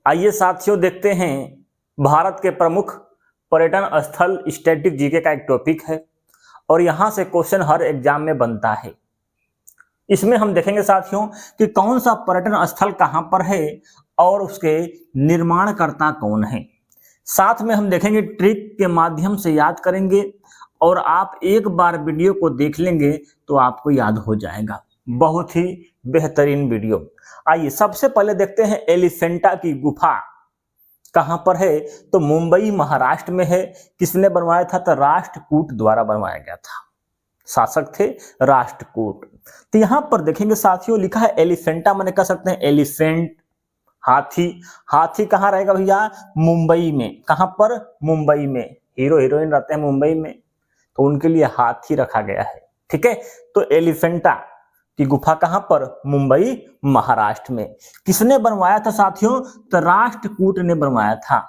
आइए साथियों देखते हैं भारत के प्रमुख पर्यटन स्थल। स्टैटिक जीके का एक टॉपिक है और यहाँ से क्वेश्चन हर एग्जाम में बनता है। इसमें हम देखेंगे साथियों कि कौन सा पर्यटन स्थल कहाँ पर है और उसके निर्माणकर्ता कौन है। साथ में हम देखेंगे ट्रिक के माध्यम से याद करेंगे और आप एक बार वीडियो को देख लेंगे तो आपको याद हो जाएगा। बहुत ही बेहतरीन वीडियो। आइए सबसे पहले देखते हैं एलिफेंटा की गुफा कहां पर है, तो मुंबई महाराष्ट्र में है। किसने बनवाया था, तो राष्ट्रकूट द्वारा बनवाया गया था। शासक थे राष्ट्रकूट। तो यहां पर देखेंगे साथियों लिखा है एलिफेंटा, माने कह सकते हैं एलिफेंट हाथी। हाथी कहाँ रहेगा भैया, मुंबई में। कहां पर, मुंबई में। हीरो हीरोइन रहते हैं मुंबई में तो उनके लिए हाथी रखा गया है। ठीक है, तो एलिफेंटा की गुफा कहां पर, मुंबई महाराष्ट्र में। किसने बनवाया था साथियों, तो राष्ट्रकूट ने बनवाया था।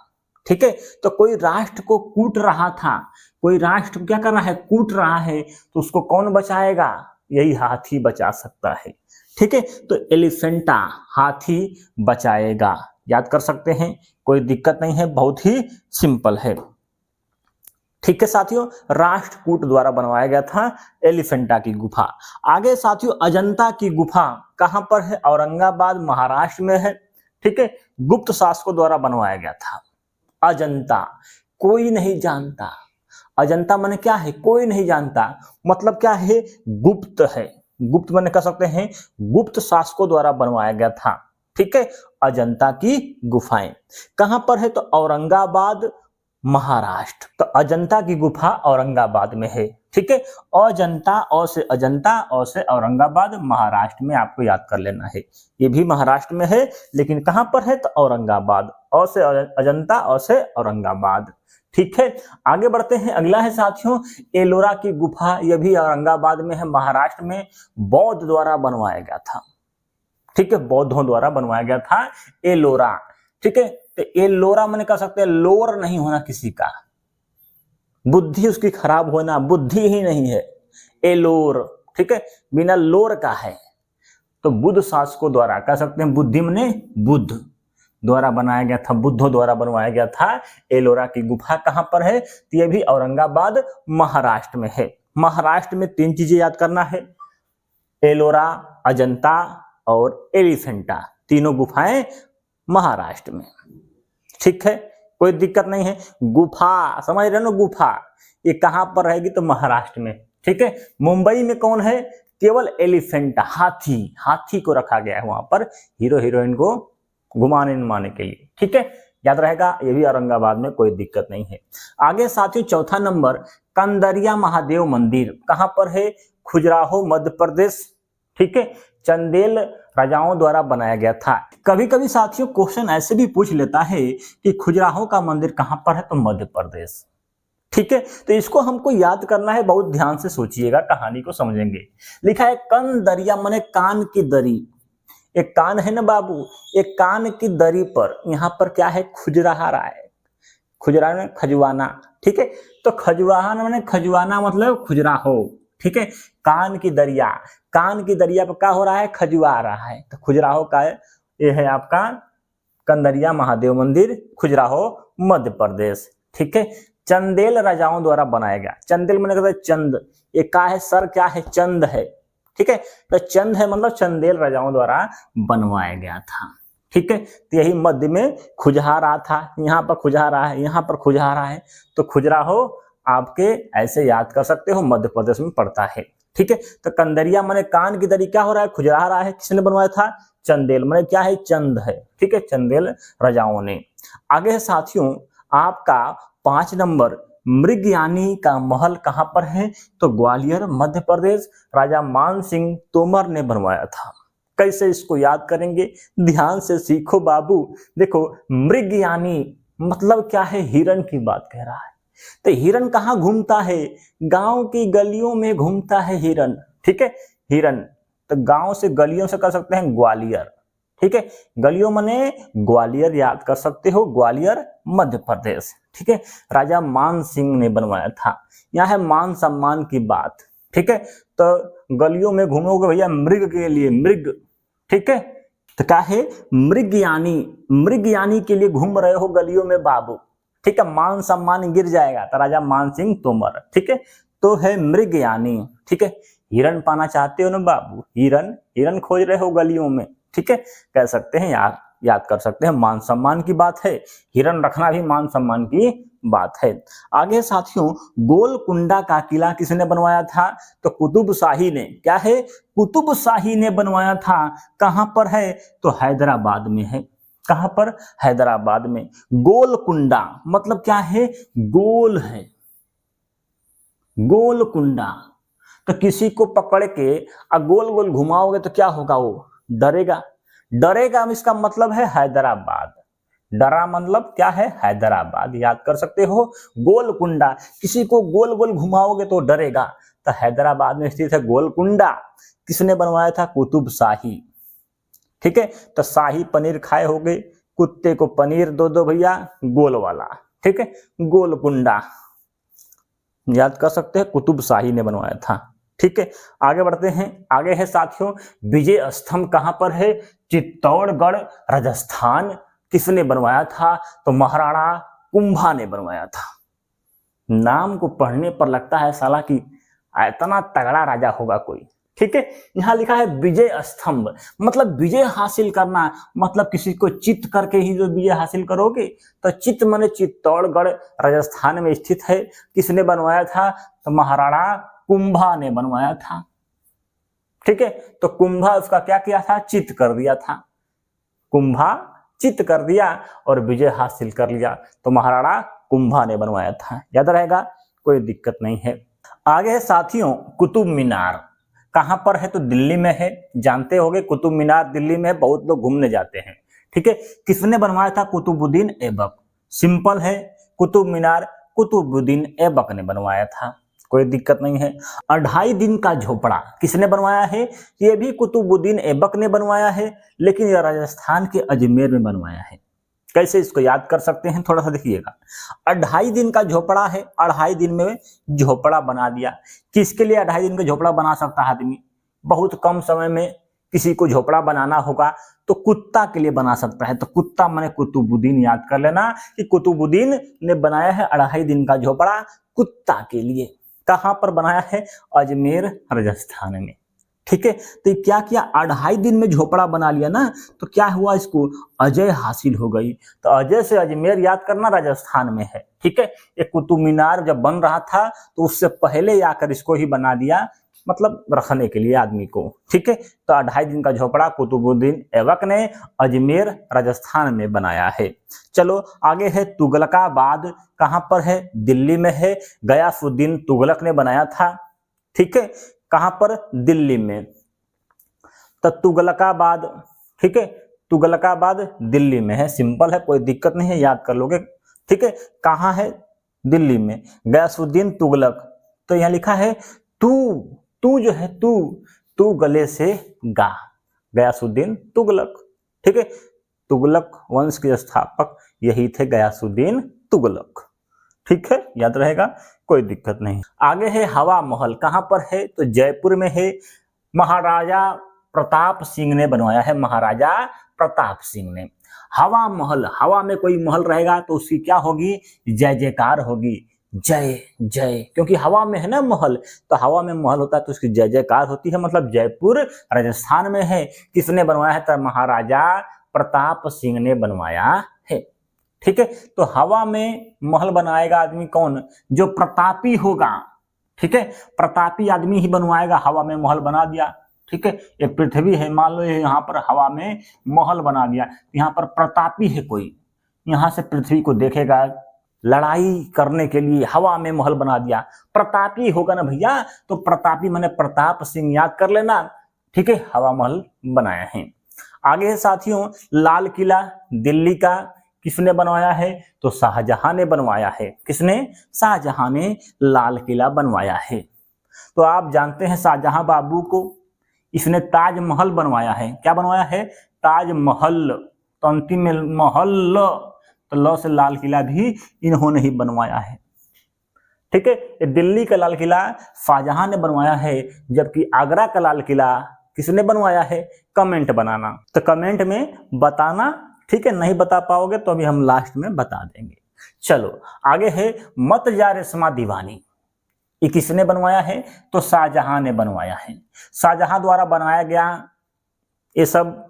ठीक है, तो कोई राष्ट्र को कूट रहा था, कोई राष्ट्र क्या कर रहा है, कूट रहा है, तो उसको कौन बचाएगा, यही हाथी बचा सकता है। ठीक है, तो एलिफेंटा हाथी बचाएगा। याद कर सकते हैं, कोई दिक्कत नहीं है, बहुत ही सिंपल है। ठीक है साथियों, राष्ट्रकूट द्वारा बनवाया गया था एलिफेंटा की गुफा। आगे साथियों अजंता की गुफा कहां पर है, औरंगाबाद महाराष्ट्र में है। ठीक है, गुप्त शासकों द्वारा बनवाया गया था। अजंता कोई नहीं जानता। अजंता माने क्या है, कोई नहीं जानता, मतलब क्या है, गुप्त है। गुप्त माने कह सकते हैं गुप्त शासकों द्वारा बनवाया गया था। ठीक है, अजंता की गुफाएं कहां पर है, तो औरंगाबाद महाराष्ट्र। तो अजंता की गुफा औरंगाबाद में है। ठीक है, अजंता और से अजंता और से औरंगाबाद महाराष्ट्र में, आपको याद कर लेना है। ये भी महाराष्ट्र में है लेकिन कहां पर है, तो औरंगाबाद। और से अजंता और से औरंगाबाद। ठीक है, आगे बढ़ते हैं। अगला है साथियों एलोरा की गुफा। यह भी औरंगाबाद में है, महाराष्ट्र में। बौद्ध द्वारा बनवाया गया था। ठीक है, बौद्धों द्वारा बनवाया गया था एलोरा। ठीक है, तो एलोरा मैंने कह सकते हैं लोर नहीं होना किसी का, बुद्धि उसकी खराब होना, बुद्धि ही नहीं है एलोर। ठीक है, बिना लोर का है। तो बुद्ध शासकों द्वारा कह सकते हैं, बुद्धि माने बुद्ध द्वारा बनाया गया था, बुद्धों द्वारा बनवाया गया था। एलोरा की गुफा कहां पर है, तो यह भी औरंगाबाद महाराष्ट्र में है। महाराष्ट्र में तीन चीजें याद करना है, एलोरा, अजंता और एलिफेंटा, तीनों गुफाएं महाराष्ट्र में। ठीक है, कोई दिक्कत नहीं है। गुफा समझ रहे हो, गुफा ये कहां पर रहेगी, तो महाराष्ट्र में। ठीक है, मुंबई में कौन है, केवल एलिफेंटा हाथी। हाथी को रखा गया है वहां पर हीरो हीरोइन को घुमाने उमाने के लिए। ठीक है, याद रहेगा। ये भी औरंगाबाद में, कोई दिक्कत नहीं है। आगे साथियों चौथा नंबर कंदरिया महादेव मंदिर कहां पर है, खजुराहो मध्य प्रदेश। ठीक है, चंदेल राजाओं द्वारा बनाया गया था। कभी कभी साथियों क्वेश्चन ऐसे भी पूछ लेता है कि खजुराहो का मंदिर कहां पर है, तो मध्य प्रदेश। ठीक है, तो इसको हमको याद करना है, बहुत ध्यान से सोचिएगा, कहानी को समझेंगे। लिखा है कंदरिया माने कान की दरी। एक कान है ना बाबू, एक कान की दरी पर यहाँ पर क्या है, खुजराहा रहा है। खुजरा में खजुआना। ठीक है, तो खजुआना माने खजुआना मतलब खुजराहो। ठीक है, कान की दरिया, कान की दरिया पर क्या हो रहा है, खजुआ रहा है। तो खुजराहो का ये है आपका कंदरिया महादेव मंदिर, खुजराहो मध्य प्रदेश। ठीक है, चंदेल राजाओं द्वारा बनाया गया। चंदेल मैंने कहता है चंद, ये क्या है, सर क्या है, चंद है। ठीक है, तो चंद है मतलब चंदेल राजाओं द्वारा बनवाया गया था। ठीक है, तो यही मध्य में खुजहा रहा था, यहाँ पर खुजहा रहा है, यहाँ पर खुजहा रहा है, तो खुजराहो आपके ऐसे याद कर सकते हो, मध्य प्रदेश में पड़ता है। ठीक है, तो कंदरिया माने कान की दरी, क्या हो रहा है, खुजरा रहा है। किसने बनवाया था, चंदेल माने क्या है, चंद है। ठीक है, चंदेल राजाओं ने। आगे है साथियों आपका 5 नंबर मृगयानी का महल कहां पर है, तो ग्वालियर मध्य प्रदेश। राजा मान सिंह तोमर ने बनवाया था। कैसे इसको याद करेंगे, ध्यान से सीखो बाबू। देखो मृगयानी मतलब क्या है, हिरण की बात कह रहा है। तो हिरण कहाँ घूमता है, गांव की गलियों में घूमता है हिरण। ठीक है, हिरण तो गांव से गलियों से कर सकते हैं ग्वालियर। ठीक है, गलियों मने ग्वालियर याद कर सकते हो, ग्वालियर मध्य प्रदेश। ठीक है, राजा मान सिंह ने बनवाया था। यहाँ है मान सम्मान की बात। ठीक है, तो गलियों में घूमोगे भैया मृग के लिए, मृग। ठीक है, तो क्या है, मृगयानी, मृगयानी के लिए घूम रहे हो गलियों में बाबू, ठीक है, मान सम्मान गिर जाएगा, तो राजा मान सिंह तोमर, ठीक है, तो है मृगयानी, ठीक है। हिरण पाना चाहते हो ना बाबू, हिरण, हिरण खोज रहे हो गलियों में, ठीक है, कह सकते हैं, याद कर सकते हैं, मान सम्मान की बात है, हिरण रखना भी मान सम्मान की बात है। आगे साथियों, गोलकुंडा का किला किसने बनवाया था, तो कुतुब शाही ने, क्या है, कुतुब शाही ने बनवाया था। कहां पर है, तो हैदराबाद में है। कहां पर, हैदराबाद में। गोलकुंडा मतलब क्या है, गोल है, गोलकुंडा, तो किसी को पकड़ के गोल गोल घुमाओगे तो क्या होगा, वो डरेगा, डरेगा, इसका मतलब है हैदराबाद। डरा मतलब क्या है, हैदराबाद, याद कर सकते हो। गोलकुंडा, किसी को गोल गोल घुमाओगे तो डरेगा, तो हैदराबाद में स्थित है गोलकुंडा। किसने बनवाया था, कुतुब शाही, ठीक है। तो शाही पनीर खाए होगे, कुत्ते को पनीर दो दो भैया, गोल वाला, ठीक है, गोलकुंडा, याद कर सकते हैं, कुतुब शाही ने बनवाया था, ठीक है। आगे बढ़ते हैं, आगे है साथियों, विजय स्तंभ कहां पर है, चित्तौड़गढ़, राजस्थान। किसने बनवाया था, तो महाराणा कुंभा ने बनवाया था। नाम को पढ़ने पर लगता है साला कि इतना तगड़ा राजा होगा कोई, ठीक है। यहां लिखा है विजय स्तंभ, मतलब विजय हासिल करना, मतलब किसी को चित करके ही जो विजय हासिल करोगे, तो चित माने चित्तौड़गढ़ राजस्थान में स्थित है। किसने बनवाया था, तो महाराणा कुंभा ने बनवाया था, ठीक है। तो कुंभा उसका क्या किया था, चित कर दिया था, कुंभा चित कर दिया और विजय हासिल कर लिया, तो महाराणा कुंभा ने बनवाया था, याद रहेगा, कोई दिक्कत नहीं है। आगे है साथियों, कुतुब मीनार कहां पर है, तो दिल्ली में है। जानते होंगे कुतुब मीनार दिल्ली में, बहुत लोग घूमने जाते हैं, ठीक है। किसने बनवाया था, कुतुबुद्दीन ऐबक। सिंपल है, कुतुब मीनार कुतुबुद्दीन ऐबक ने बनवाया था, कोई दिक्कत नहीं है। 2.5 दिन का झोपड़ा किसने बनवाया है, ये भी कुतुबुद्दीन ऐबक ने बनवाया है, लेकिन यह राजस्थान के अजमेर में बनवाया है। कैसे इसको याद कर सकते हैं, थोड़ा सा देखिएगा। 2.5 दिन का झोपड़ा है, 2.5 दिन में झोपड़ा बना दिया। किसके लिए 2.5 दिन का झोपड़ा बना सकता है आदमी, बहुत कम समय में किसी को झोपड़ा बनाना होगा, तो कुत्ता के लिए बना सकता है, तो कुत्ता माने कुतुबुद्दीन, याद कर लेना कि कुतुबुद्दीन ने बनाया है 2.5 दिन का झोपड़ा कुत्ता के लिए। कहां पर बनाया है, अजमेर राजस्थान में, ठीक है। तो क्या किया, 2.5 दिन में झोपड़ा बना लिया ना, तो क्या हुआ, इसको अजय हासिल हो गई। तो अजय से अजमेर याद करना, राजस्थान में है, ठीक है। एक कुतुब मीनार जब बन रहा था तो उससे पहले आकर इसको ही बना दिया, मतलब रखने के लिए आदमी को, ठीक है। तो 2.5 दिन का झोपड़ा कुतुबुद्दीन ऐबक ने अजमेर राजस्थान में बनाया है। चलो आगे है तुगलकाबाद, कहां पर है, दिल्ली में है। गयासुद्दीन तुगलक ने बनाया था, ठीक है, कहां पर, दिल्ली में। तो तुगलकाबाद, ठीक है, तुगलकाबाद दिल्ली में है, सिंपल है, कोई दिक्कत नहीं है, याद कर लोगे, ठीक है। कहां है, दिल्ली में। गयासुद्दीन तुगलक, तो यहां लिखा है तू जो है, तू गले से गा, गयासुद्दीन तुगलक, ठीक है। तुगलक वंश के स्थापक यही थे, गयासुद्दीन तुगलक, ठीक है, याद रहेगा, कोई दिक्कत नहीं। आगे है हवा महल, कहां पर है, तो जयपुर में है। महाराजा प्रताप सिंह ने बनवाया है, महाराजा प्रताप सिंह ने। हवा महल, हवा में कोई महल रहेगा तो उसकी क्या होगी, जय जयकार होगी, जय जय, क्योंकि हवा में है ना महल, तो हवा में महल होता है तो उसकी जय जयकार होती है, मतलब जयपुर राजस्थान में है। किसने बनवाया है, तो महाराजा प्रताप सिंह ने बनवाया है, ठीक है। तो हवा में महल बनाएगा आदमी कौन, जो प्रतापी होगा, ठीक है, प्रतापी आदमी ही बनवाएगा। हवा में महल बना दिया, ठीक है, ये पृथ्वी है, मान लो यहाँ पर हवा में महल बना दिया, यहाँ पर प्रतापी है कोई, यहाँ से पृथ्वी को देखेगा, लड़ाई करने के लिए हवा में महल बना दिया, प्रतापी होगा ना भैया, तो प्रतापी माने प्रताप सिंह, याद कर लेना, ठीक है, हवा महल बनाया है। आगे है साथियों, लाल किला दिल्ली का किसने बनवाया है, तो शाहजहां ने बनवाया है। किसने, शाहजहां ने लाल किला बनवाया है। तो आप जानते हैं शाहजहां बाबू को, इसने ताजमहल बनवाया है। क्या बनवाया है, ताजमहल, तो अंतिम में महल, तो लौ से लाल किला भी इन्होंने ही बनवाया है, ठीक है। दिल्ली का लाल किला शाहजहां ने बनवाया है, जबकि आगरा का लाल किला किसने बनवाया है, कमेंट बनाना। तो कमेंट में बताना, ठीक है। नहीं बता पाओगे तो अभी हम लास्ट में बता देंगे। चलो आगे है मत जा रेशमा दीवानी, ये किसने बनवाया है, तो शाहजहां ने बनवाया है। शाहजहां द्वारा बनाया गया ये सब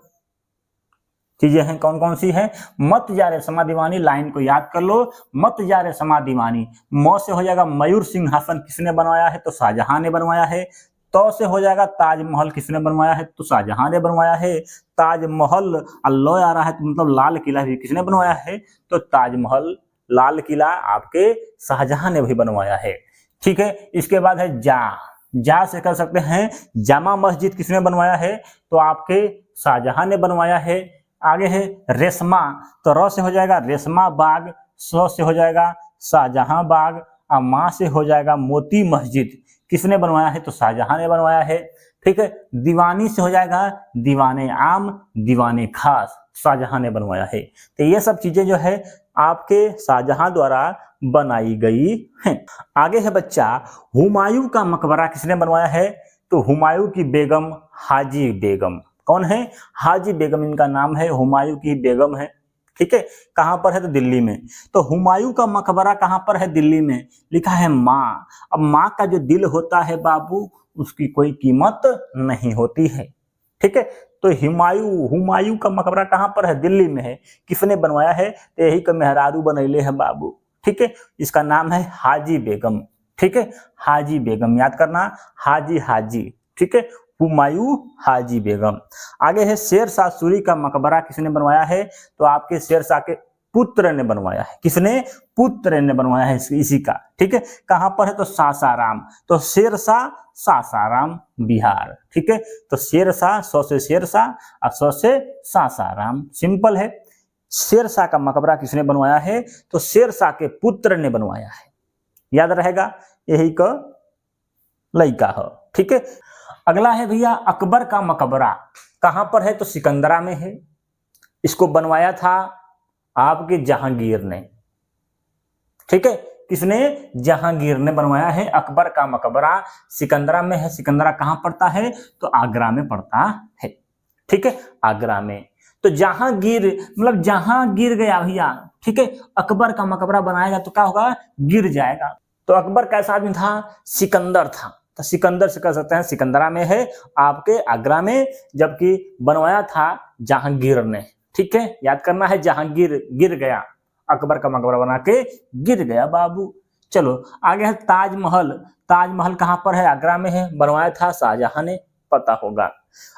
चीजें हैं, कौन कौन सी है, मत जा रेशमा दीवानी, लाइन को याद कर लो, मत जा रेशमा दीवानी। म से हो जाएगा मयूर सिंहासन, किसने बनवाया है, तो शाहजहां ने बनवाया है। तो से हो जाएगा ताजमहल, किसने बनवाया है, तो शाहजहां ने बनवाया है। ताजमहल अल्लाह आ रहा है तो मतलब लाल किला भी किसने बनवाया है, तो ताजमहल, लाल किला आपके शाहजहां ने भी बनवाया है, ठीक है। इसके बाद है जा से कर सकते हैं जामा मस्जिद, किसने बनवाया है, तो आपके शाहजहां ने बनवाया है। आगे है रेशमा, तो र से हो जाएगा रेशमा बाग, स से हो जाएगा शाहजहां बाग, और मां से हो जाएगा मोती मस्जिद, किसने बनवाया है, तो शाहजहां ने बनवाया है, ठीक है। दीवानी से हो जाएगा दीवाने आम, दीवाने खास, शाहजहां ने बनवाया है। तो ये सब चीजें जो है आपके शाहजहां द्वारा बनाई गई हैं। आगे है बच्चा हुमायूं का मकबरा, किसने बनवाया है, तो हुमायूं की बेगम हाजी बेगम, कौन है, हाजी बेगम इनका नाम है, हुमायूं की बेगम है, ठीक है। कहां पर है, तो दिल्ली में। तो हुमायूं का मकबरा कहां पर है, दिल्ली में। लिखा है माँ, अब माँ का जो दिल होता है बाबू उसकी कोई कीमत नहीं होती है, ठीक है। तो हुमायूं का मकबरा कहां पर है, दिल्ली में है, किसने बनवाया है, तो यही का मेहरारू बनैले है बाबू, ठीक है। इसका नाम है हाजी बेगम, ठीक है, हाजी बेगम याद करना, हाजी, ठीक है, हुमायूं हाजी बेगम। आगे है शेर शाह सूरी का मकबरा, किसने बनवाया है, तो आपके शेर शाह के पुत्र ने बनवाया है, किसने, पुत्र ने बनवाया है इसी का, ठीक है। कहां पर है, तो सासाराम, तो शेर शाह सासाराम बिहार, ठीक है। तो शेर शाह, सौ से शेर शाह और सौ से सासाराम, सिंपल है। शेर शाह का मकबरा किसने बनवाया है, तो शेर शाह के पुत्र ने बनवाया है, याद रहेगा, यही का लड़का है, ठीक है। अगला है भैया अकबर का मकबरा, कहां पर है, तो सिकंदरा में है। इसको बनवाया था आपके जहांगीर ने, ठीक है, किसने, जहांगीर ने बनवाया है। अकबर का मकबरा सिकंदरा में है। सिकंदरा कहां पड़ता है, तो आगरा में पड़ता है, ठीक है, आगरा में। तो जहांगीर मतलब जहां गिर गया भैया, ठीक है, अकबर का मकबरा बनाएगा तो क्या होगा, गिर जाएगा। तो अकबर कैसा आदमी था, सिकंदर था, तो सिकंदर से कह सकते हैं सिकंदरा में है आपके आगरा में, जबकि बनवाया था जहांगीर ने, ठीक है, याद करना है, जहांगीर गिर गया, अकबर का मकबरा बना के गिर गया बाबू। चलो आगे है ताजमहल, ताजमहल कहां पर है, आगरा में है, बनवाया था शाहजहां ने, पता होगा।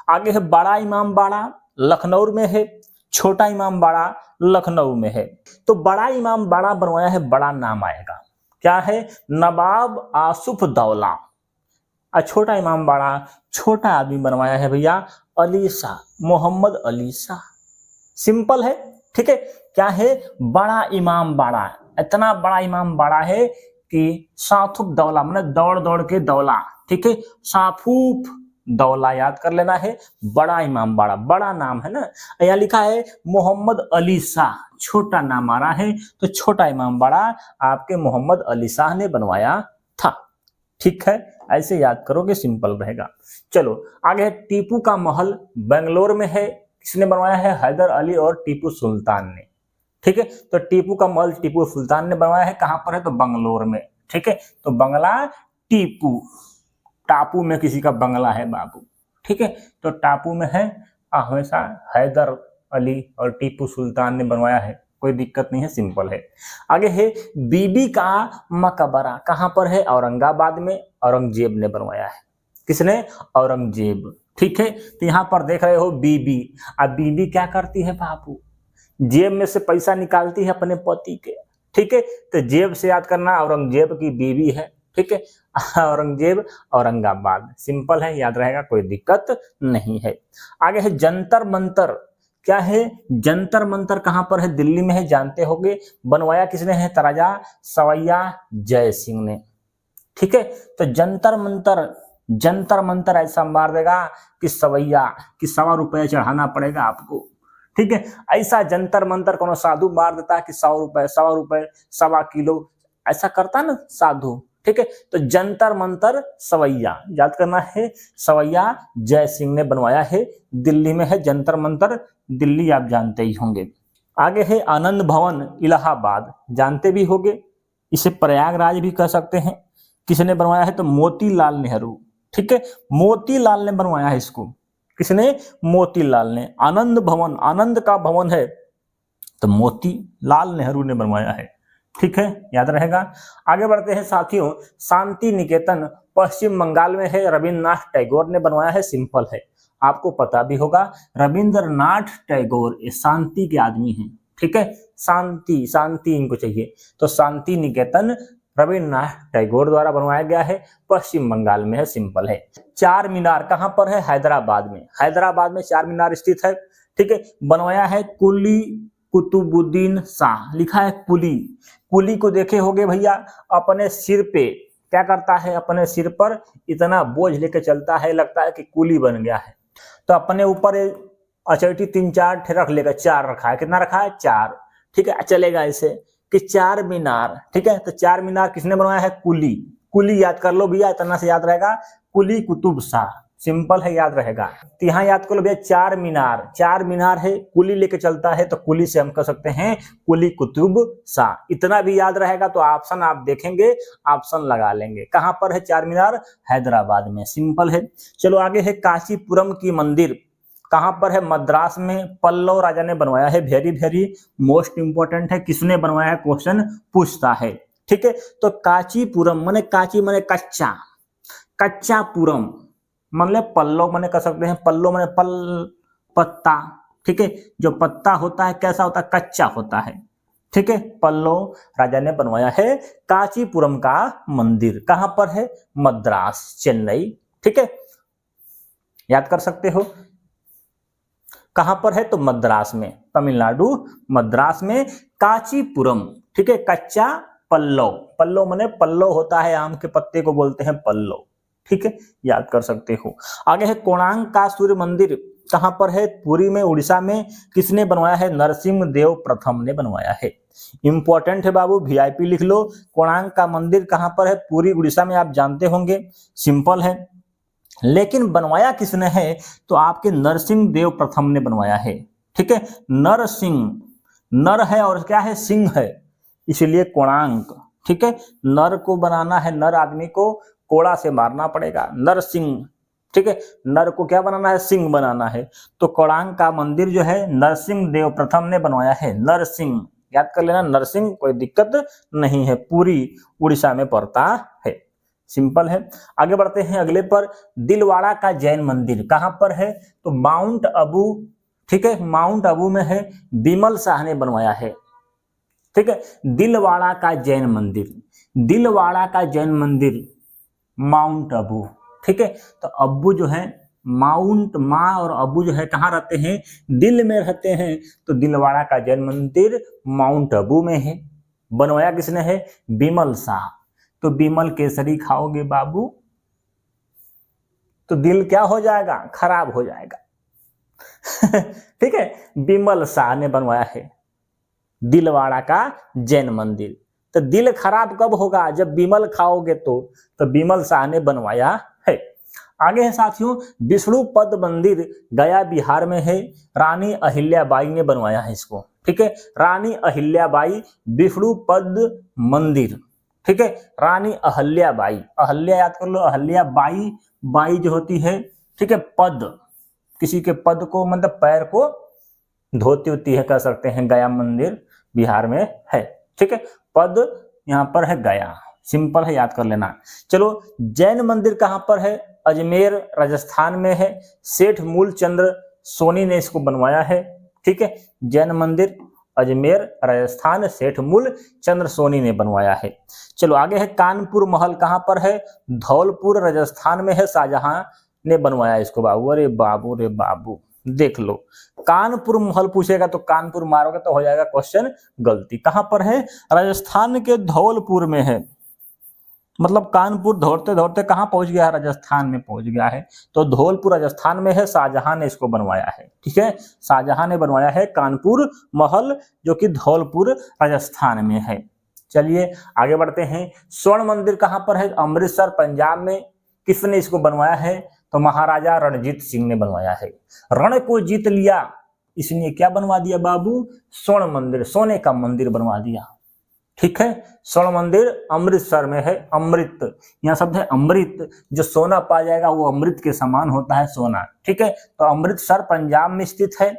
आगे है बड़ा इमाम बाड़ा, लखनऊ में है, छोटा इमाम बाड़ा लखनऊ में है। तो बड़ा इमाम बाड़ा बनवाया है, बड़ा नाम आएगा, क्या है, नवाब आसुफ दौला। और छोटा इमाम बाड़ा छोटा आदमी बनवाया है भैया, अली शाह, मोहम्मद अली शाह, सिंपल है, ठीक है। क्या है, बड़ा इमाम बाड़ा, इतना बड़ा इमाम बाड़ा है कि साफूफ दौला मतलब दौड़ दौड़ के दौला, ठीक है, साफूफ दौला याद कर लेना है। बड़ा इमाम बाड़ा, बड़ा नाम है ना। यहाँ लिखा है मोहम्मद अली शाह, छोटा नाम आ रहा है, तो छोटा इमाम बाड़ा आपके मोहम्मद अली शाह ने बनवाया था, ठीक है, ऐसे याद करोगे सिंपल रहेगा। चलो आगे है टीपू का महल, बेंगलोर में है, किसने बनवाया है, हैदर अली और टीपू सुल्तान ने, ठीक है। तो टीपू का महल टीपू सुल्तान ने बनवाया है, कहां पर है, तो बंगलोर में, ठीक है। तो बंगला टीपू, टापू में किसी का बंगला है बाबू, ठीक है, तो टापू में है, हमेशा हैदर अली और टीपू सुल्तान ने बनवाया है, कोई दिक्कत नहीं है, सिंपल है। आगे है बीबी का मकबरा, कहां पर है, औरंगाबाद में, औरंगजेब ने बनवाया है, किसने, औरंगजेब, ठीक है। तो यहाँ पर देख रहे हो बीबी, अब बीबी क्या करती है बाबू, जेब में से पैसा निकालती है अपने पति के, ठीक है। तो जेब से याद करना, औरंगजेब की बीबी है, ठीक है, औरंगजेब औरंगाबाद, सिंपल है, याद रहेगा, कोई दिक्कत नहीं है। आगे है जंतर मंतर, क्या है, जंतर मंतर कहां पर है, दिल्ली में है, जानते होंगे, बनवाया किसने है, राजा सवैया जय सिंह ने, ठीक है। तो जंतर मंतर ऐसा मार देगा कि सवैया कि ₹100 चढ़ाना पड़ेगा आपको, ठीक है। ऐसा जंतर मंतर कोनो साधु मार देता कि ₹100, ₹100, 1.25 किलो, ऐसा करता ना साधु, ठीक है। तो जंतर मंतर सवैया याद करना है, सवैया जय सिंह ने बनवाया है, दिल्ली में है जंतर मंतर, दिल्ली आप जानते ही होंगे। आगे है आनंद भवन इलाहाबाद, जानते भी होंगे, इसे प्रयागराज भी कह सकते हैं। किसने बनवाया है? तो मोतीलाल नेहरू, ठीक है, मोतीलाल ने बनवाया है इसको। किसने? मोतीलाल ने। आनंद भवन, आनंद का भवन है तो मोतीलाल नेहरू ने बनवाया है, ठीक है, याद रहेगा। आगे बढ़ते हैं साथियों, शांति निकेतन पश्चिम बंगाल में है, रविन्द्रनाथ टैगोर ने बनवाया है, सिंपल है, आपको पता भी होगा रविंद्रनाथ टैगोर ये शांति के आदमी हैं, ठीक है, शांति शांति इनको चाहिए, तो शांति निकेतन रविन्द्रनाथ टैगोर द्वारा बनवाया गया है, पश्चिम बंगाल में है, सिंपल है। चार मीनार कहां पर है? हैदराबाद में, हैदराबाद में चार मीनार स्थित है, ठीक है, बनवाया है कुली कुतुबुद्दीन शाह, लिखा है कुली। कुली को देखे होगे भैया, अपने सिर पे क्या करता है? अपने सिर पर इतना बोझ लेके चलता है, लगता है कि कुली बन गया है, तो अपने ऊपर अचैटी 3-4 रख लेगा, 4 रखा है, कितना रखा है? 4, ठीक है, चलेगा ऐसे कि चार मीनार, ठीक है, तो चार मीनार किसने बनवाया है? कुली। कुली याद कर लो भैया, इतना से याद रहेगा, कुली कुतुब शाह, सिंपल है, याद रहेगा। तो यहाँ याद कर लो भैया, चार मीनार, चार मीनार है, कुली लेके चलता है, तो कुली से हम कह सकते हैं कुली कुतुब शाह, इतना भी याद रहेगा। तो ऑप्शन आप देखेंगे, ऑप्शन लगा लेंगे। कहां पर है चार मीनार? हैदराबाद में, सिंपल है। चलो आगे है कांचीपुरम की मंदिर, कहां पर है? मद्रास में, पल्लव राजा ने बनवाया है, वेरी वेरी मोस्ट इंपोर्टेंट है, किसने बनवाया है क्वेश्चन पूछता है, ठीक है। तो कांचीपुरम माने कांची माने कच्चा, कच्चापुरम मतलब पल्लव माने कह सकते हैं, पल्लव माने पत्ता, ठीक है, जो पत्ता होता है कैसा होता है? कच्चा होता है, ठीक है। पल्लव राजा ने बनवाया है कांचीपुरम का मंदिर, कहां पर है? मद्रास, चेन्नई, ठीक है, याद कर सकते हो। कहां पर है? तो मद्रास में, तमिलनाडु मद्रास में कांचीपुरम, ठीक है, कच्चा पल्लव, पल्लव माने पल्लव होता है, आम के पत्ते को बोलते हैं पल्लव, ठीक है, याद कर सकते हो। आगे है कोणार्क का सूर्य मंदिर, कहां पर है? पुरी में, उड़ीसा में, किसने बनवाया है? नरसिंह देव प्रथम ने बनवाया है, इंपॉर्टेंट है बाबू, वीआईपी लिख लो। कोणार्क का मंदिर कहां पर है? पुरी उड़ीसा में, आप जानते होंगे, सिंपल है। लेकिन बनवाया किसने है? तो आपके नरसिंह देव प्रथम ने बनवाया है, ठीक है, नरसिंह, नर है और क्या है? सिंह है, इसलिए कोणार्क, ठीक है, नर को बनाना है, नर आदमी को कोड़ा से मारना पड़ेगा, नरसिंह, ठीक है, नर को क्या बनाना है? सिंह बनाना है। तो कोणार्क का मंदिर जो है नरसिंह देव प्रथम ने बनवाया है, नरसिंह, याद कर लेना, नरसिंह, कोई दिक्कत नहीं है, पूरी उड़ीसा में पड़ता है, सिंपल है। आगे बढ़ते हैं अगले पर, दिलवाड़ा का जैन मंदिर कहां पर है? तो माउंट आबू, ठीक है, माउंट आबू में है, बिमल शाह ने बनवाया है, ठीक है, दिलवाड़ा का जैन मंदिर, दिलवाड़ा का जैन मंदिर माउंट आबू, ठीक है। तो अब्बू जो है, माउंट, माँ और अबू जो है कहाँ रहते हैं? दिल में रहते हैं, तो दिलवाड़ा का जैन मंदिर माउंट आबू में है, बनवाया किसने है? बिमल शाह। तो बिमल केसरी खाओगे बाबू तो दिल क्या हो जाएगा? खराब हो जाएगा ठीक है, बिमल शाह ने बनवाया है दिलवाड़ा का जैन मंदिर। तो दिल खराब कब होगा? जब बिमल खाओगे तो बिमल शाह ने बनवाया है। आगे है साथियों, विष्णुपद मंदिर गया बिहार में है, रानी अहिल्याबाई ने बनवाया है इसको, ठीक है, रानी अहिल्याबाई विष्णुपद मंदिर, ठीक है, रानी अहिल्याबाई, अहिल्या याद कर लो, अहिल्याबाई, बाई जो होती है, ठीक है, पद, किसी के पद को मतलब पैर को धोती होती है, कह सकते हैं, गया मंदिर बिहार में है, ठीक है, पद यहाँ पर है गया, सिंपल है, याद कर लेना। चलो जैन मंदिर कहाँ पर है? अजमेर राजस्थान में है, सेठ मूलचंद्र सोनी ने इसको बनवाया है, ठीक है, जैन मंदिर अजमेर राजस्थान, सेठ मूलचंद्र सोनी ने बनवाया है। चलो आगे है कानपुर महल कहाँ पर है? धौलपुर राजस्थान में है, शाहजहां ने बनवाया इसको बाबू। अरे बाबू रे बाबू, देख लो, कानपुर महल पूछेगा तो कानपुर मारोगे तो हो जाएगा क्वेश्चन गलती। कहां पर है? राजस्थान के धौलपुर में है, मतलब कानपुर दौड़ते दौड़ते कहां पहुंच गया है? राजस्थान में पहुंच गया है, तो धौलपुर राजस्थान में है, शाहजहां ने इसको बनवाया है, ठीक है, शाहजहां ने बनवाया है कानपुर महल, जो कि धौलपुर राजस्थान में है। चलिए आगे बढ़ते हैं। स्वर्ण मंदिर कहाँ पर है? अमृतसर पंजाब में। किसने इसको बनवाया है? तो महाराजा रणजीत सिंह ने बनवाया है। रण को जीत लिया, इसने क्या बनवा दिया बाबू? स्वर्ण मंदिर, सोने का मंदिर बनवा दिया। ठीक है, स्वर्ण मंदिर अमृतसर में है। अमृत, यहाँ शब्द है अमृत, जो सोना पा जाएगा वो अमृत के समान होता है सोना। ठीक है, तो अमृतसर पंजाब में स्थित है।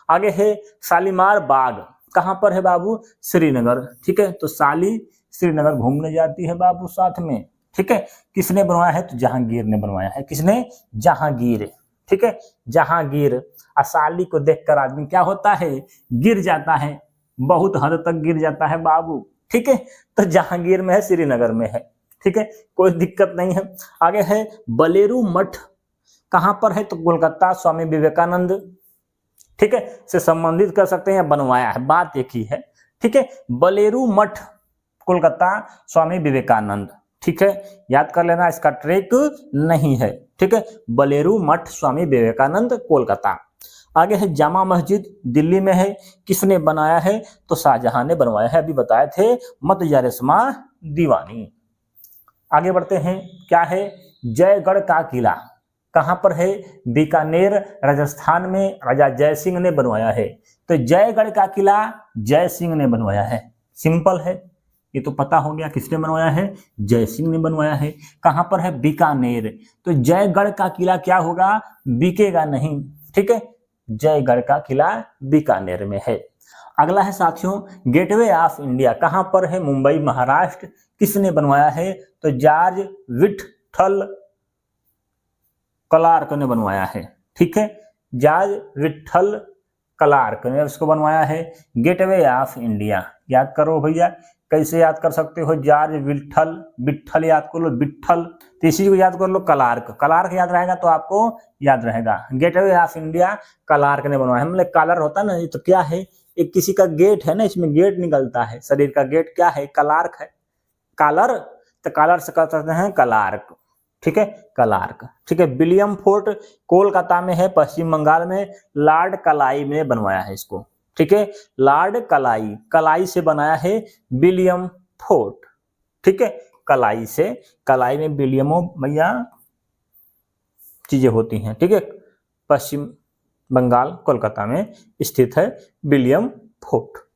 आगे है शालीमार बाग, कहाँ पर है बाबू? श्रीनगर। ठीक है, तो साली श्रीनगर घूमने जाती है बाबू साथ में। ठीक है, किसने बनवाया है? तो जहांगीर ने बनवाया है। किसने? जहांगीर। ठीक है, जहांगीर। साली को देखकर आदमी क्या होता है? गिर जाता है, बहुत हद तक गिर जाता है बाबू। ठीक है, तो जहांगीर में है, श्रीनगर में है। ठीक है, कोई दिक्कत नहीं है। आगे है बलेरू मठ, कहां पर है? तो कोलकाता, स्वामी विवेकानंद। ठीक है, से संबंधित कर सकते हैं या बनवाया है, बात एक ही है। ठीक है, बलेरू मठ कोलकाता, स्वामी विवेकानंद। ठीक है, याद कर लेना, इसका ट्रेक नहीं है। ठीक है, बलेरू मठ, स्वामी विवेकानंद, कोलकाता। आगे है जामा मस्जिद, दिल्ली में है। किसने बनाया है? तो शाहजहां ने बनवाया है, अभी बताए थे, मत जा रेशमा दीवानी। आगे बढ़ते हैं, क्या है? जयगढ़ का किला कहां पर है? बीकानेर, राजस्थान में। राजा जय सिंह ने बनवाया है। तो जयगढ़ का किला जय सिंह ने बनवाया है। सिंपल है, ये तो पता हो गया किसने बनवाया है? जय सिंह ने बनवाया है। कहां पर है? बीकानेर। तो जयगढ़ का किला क्या होगा? बिकेगा नहीं। ठीक है, जयगढ़ का किला बीकानेर में है। अगला है साथियों गेटवे ऑफ इंडिया, कहां पर है? मुंबई, महाराष्ट्र। किसने बनवाया है? तो जॉर्ज विठल क्लार्क ने बनवाया है। ठीक है, जॉर्ज विठल क्लार्क ने उसको बनवाया है। गेटवे ऑफ इंडिया याद करो भैया, कैसे याद कर सकते हो? जॉर्ज विठल, विठल याद कर लो, विठल। तो इसी को याद कर लो, क्लार्क। क्लार्क याद रहेगा तो आपको याद रहेगा। गेटवे ऑफ इंडिया क्लार्क ने बनवाया है। मतलब कॉलर होता है ना, ये तो क्या है? एक किसी का गेट है ना, इसमें गेट निकलता है, शरीर का गेट क्या है? क्लार्क है। कॉलर, तो कॉलर से कह सकते हैं क्लार्क। ठीक है, क्लार्क। ठीक है, विलियम फोर्ट कोलकाता में है, पश्चिम बंगाल में। लॉर्ड कलाई ने बनवाया है इसको। ठीक है, लॉर्ड कलाई, कलाई से बनाया है विलियम फोर्ट। ठीक है, कलाई से, कलाई में विलियमो भैया चीजें होती हैं। ठीक है, पश्चिम बंगाल, कोलकाता में स्थित है विलियम फोर्ट।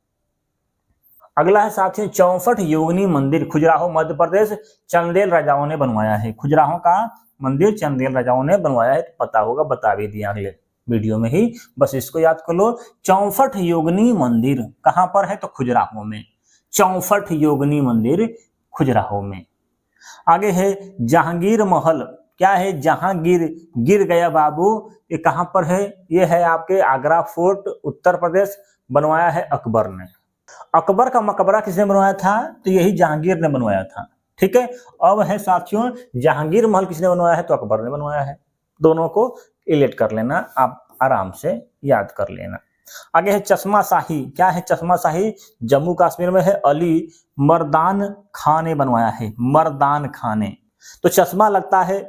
अगला है साथियों 64 योगिनी मंदिर, खजुराहो, मध्य प्रदेश। चंदेल राजाओं ने बनवाया है। खजुराहो का मंदिर चंदेल राजाओं ने बनवाया है, तो पता होगा, बता भी दिया अगले वीडियो में ही, बस इसको याद कर लो। 64 योगिनी मंदिर कहां पर है? तो खजुराहो में। 64 योगिनी मंदिर खजुराहो में। आगे है जहांगीर महल, क्या है? जहांगीर गिर गया बाबू, ये कहां पर है? ये है आपके आगरा फोर्ट, उत्तर प्रदेश। बनवाया है अकबर ने। अकबर का मकबरा किसने बनवाया था? तो यही जहांगीर ने बनवाया था। ठीक है, अब है साथियों जहांगीर महल किसने बनवाया है? तो अकबर ने बनवाया है। दोनों को रिलेट कर लेना, आप आराम से याद कर लेना। आगे है चश्मा शाही, क्या है? चश्मा शाही जम्मू कश्मीर में है। अली मर्दान खान ने बनवाया है। मर्दान खान ने, तो चश्मा लगता है।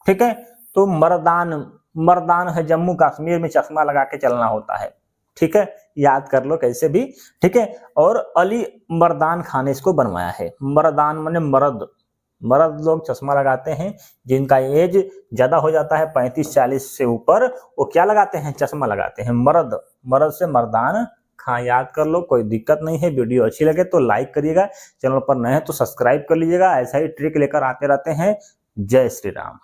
ठीक है, तो मर्दान, मर्दान है जम्मू कश्मीर में, चश्मा लगा के चलना होता है। ठीक है, याद कर लो कैसे भी। ठीक है, और अली मर्दान खान ने इसको बनवाया है। मर्दान माने मर्द, मर्द लोग चश्मा लगाते हैं, जिनका एज ज्यादा हो जाता है 35-40 से ऊपर, वो क्या लगाते हैं? चश्मा लगाते हैं। मर्द, मर्द से मर्दान खां, याद कर लो, कोई दिक्कत नहीं है। वीडियो अच्छी लगे तो लाइक करिएगा, चैनल पर नए हैं तो सब्सक्राइब कर लीजिएगा, ऐसा ही ट्रिक लेकर आते रहते हैं। जय श्री राम।